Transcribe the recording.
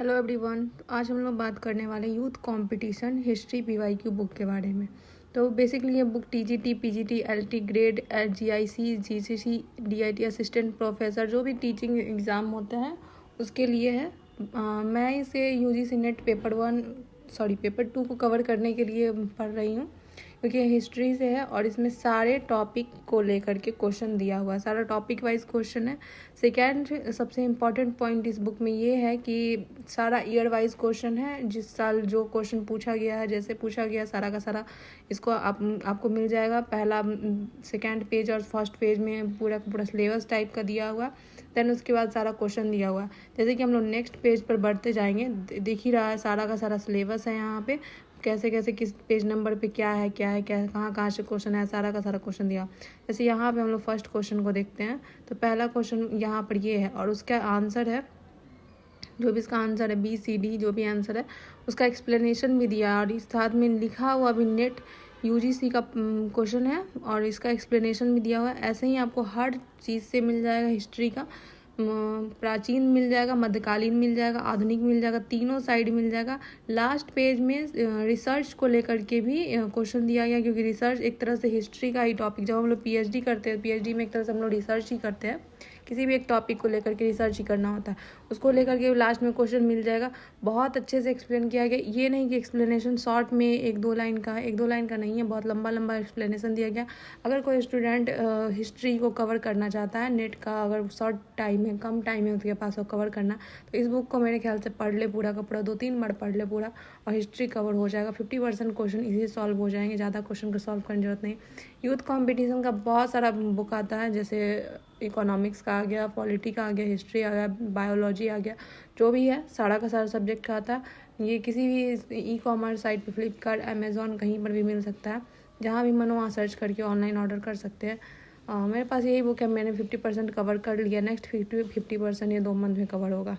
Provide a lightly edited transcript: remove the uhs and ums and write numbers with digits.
Hello everyone. तो आज हम लोग बात करने वाले youth competition history PYQ book के बारे में। तो बेसिकली ये book TGT, PGT, LT grade, GIC, GCC, DIT assistant professor जो भी टीचिंग एग्ज़ाम होते हैं उसके लिए है। मैं इसे यूजीसी नेट पेपर 2 को कवर करने के लिए पढ़ रही हूँ, क्योंकि हिस्ट्री से है और इसमें सारे टॉपिक को लेकर के क्वेश्चन दिया हुआ है, सारा टॉपिक वाइज क्वेश्चन है। सेकेंड सबसे इम्पॉर्टेंट पॉइंट इस बुक में ये है कि सारा ईयर वाइज क्वेश्चन है। जिस साल जो क्वेश्चन पूछा गया है, जैसे पूछा गया सारा का सारा इसको आपको मिल जाएगा। पहला सेकेंड पेज और फर्स्ट पेज में पूरा पूरा सिलेबस टाइप का दिया हुआ, देन उसके बाद सारा क्वेश्चन दिया हुआ। जैसे कि हम लोग नेक्स्ट पेज पर बढ़ते जाएंगे, देख ही रहा है सारा का सारा सिलेबस है यहाँ पे, कैसे कैसे किस पेज नंबर पे क्या है कहाँ कहाँ से क्वेश्चन है, सारा का सारा क्वेश्चन दिया। जैसे यहाँ पे हम लोग फर्स्ट क्वेश्चन को देखते हैं, तो पहला क्वेश्चन यहाँ पर ये है और उसका आंसर है, जो भी इसका आंसर है BCD जो भी आंसर है उसका एक्सप्लेनेशन भी दिया और इस साथ में लिखा हुआ भी नेट UGC का क्वेश्चन है और इसका एक्सप्लेनेशन भी दिया हुआ है। ऐसे ही आपको हर चीज़ से मिल जाएगा, हिस्ट्री का प्राचीन मिल जाएगा, मध्यकालीन मिल जाएगा, आधुनिक मिल जाएगा, तीनों साइड मिल जाएगा। लास्ट पेज में रिसर्च को लेकर के भी क्वेश्चन दिया गया, क्योंकि रिसर्च एक तरह से हिस्ट्री का ही टॉपिक, जब हम लोग PhD करते हैं, PhD में एक तरह से हम लोग रिसर्च ही करते हैं, किसी भी एक टॉपिक को लेकर के रिसर्च ही करना होता है, उसको लेकर के लास्ट में क्वेश्चन मिल जाएगा। बहुत अच्छे से एक्सप्लेन किया गया, ये नहीं कि एक्सप्लेनेशन शॉर्ट में एक दो लाइन का है, एक दो लाइन का नहीं है, बहुत लंबा लंबा एक्सप्लेनेशन दिया गया। अगर कोई स्टूडेंट हिस्ट्री को कवर करना चाहता है, नेट का अगर शॉर्ट टाइम है, कम टाइम है उसके पास वो कवर करना, तो इस बुक को मेरे ख्याल से पढ़ ले पूरा का पूरा, 2-3 बार पढ़ ले पूरा और हिस्ट्री कवर हो जाएगा। 50% क्वेश्चन इसी सॉल्व हो जाएंगे, ज़्यादा क्वेश्चन को सॉल्व करने की जरूरत नहीं। यूथ कॉम्पिटिशन का बहुत सारा बुक आता है, जैसे इकोनॉमिक्स का आ गया, पॉलिटी का आ गया, हिस्ट्री आ गया, बायोलॉजी आ गया, जो भी है सारा का सारा सब्जेक्ट का आता है। ये किसी भी ई-कॉमर्स साइट पे, फ्लिपकार्ट, अमेज़ॉन, कहीं पर भी मिल सकता है, जहाँ भी मन वहाँ सर्च करके ऑनलाइन ऑर्डर कर सकते हैं। मेरे पास यही बुक है, मैंने 50% कवर कर लिया, नेक्स्ट 50% ये 2 मंथ में कवर होगा।